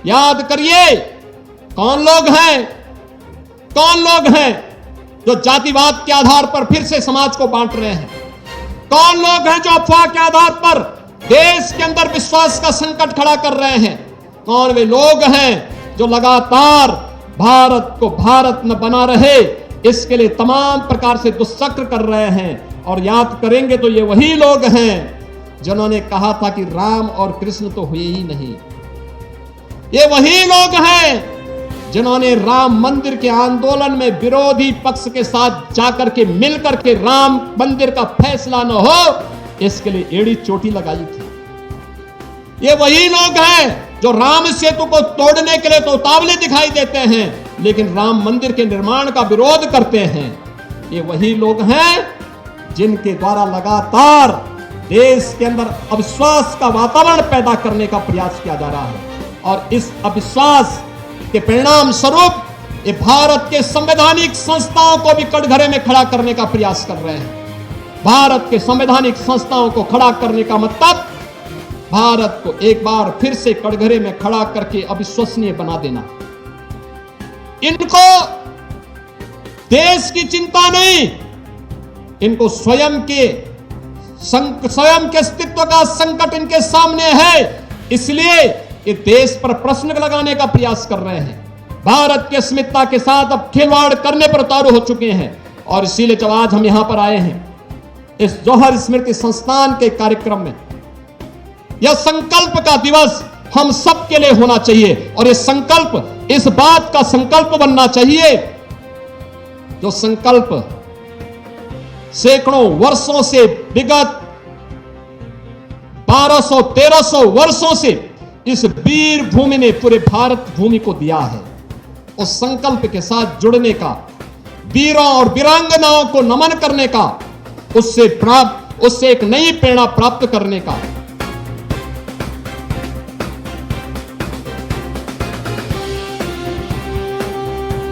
याद करिए, कौन लोग हैं जो जातिवाद के आधार पर फिर से समाज को बांट रहे हैं? कौन लोग हैं जो अफवाह के आधार पर देश के अंदर विश्वास का संकट खड़ा कर रहे हैं? कौन वे लोग हैं जो लगातार भारत को भारत न बना रहे इसके लिए तमाम प्रकार से दुष्चक्र कर रहे हैं? और याद करेंगे तो ये वही लोग हैं जिन्होंने कहा था कि राम और कृष्ण तो हुए ही नहीं। ये वही लोग हैं जिन्होंने राम मंदिर के आंदोलन में विरोधी पक्ष के साथ जाकर के मिलकर के राम मंदिर का फैसला न हो इसके लिए एड़ी चोटी लगाई थी। ये वही लोग हैं जो राम सेतु को तोड़ने के लिए तो उतावले दिखाई देते हैं लेकिन राम मंदिर के निर्माण का विरोध करते हैं। ये वही लोग हैं जिनके द्वारा लगातार देश के अंदर अविश्वास का वातावरण पैदा करने का प्रयास किया जा रहा है और इस अविश्वास के परिणाम स्वरूप ये भारत के संवैधानिक संस्थाओं को भी कटघरे में खड़ा करने का प्रयास कर रहे हैं। भारत के संवैधानिक संस्थाओं को खड़ा करने का मतलब भारत को एक बार फिर से कटघरे में खड़ा करके अविश्वसनीय बना देना। इनको देश की चिंता नहीं, इनको स्वयं के अस्तित्व का संकट इनके सामने है, इसलिए ये देश पर प्रश्न लगाने का प्रयास कर रहे हैं। भारत की अस्मिता के साथ अब खिलवाड़ करने पर उतारू हो चुके हैं और इसीलिए जब आज हम यहां पर आए हैं इस जौहर स्मृति संस्थान के कार्यक्रम में, यह संकल्प का दिवस हम सबके लिए होना चाहिए और यह संकल्प इस बात का संकल्प बनना चाहिए जो संकल्प सैकड़ों वर्षों से, विगत 1200-1300 वर्षों से इस वीर भूमि ने पूरे भारत भूमि को दिया है। उस संकल्प के साथ जुड़ने का, वीरों और वीरांगनाओं को नमन करने का, उससे एक नई प्रेरणा प्राप्त करने का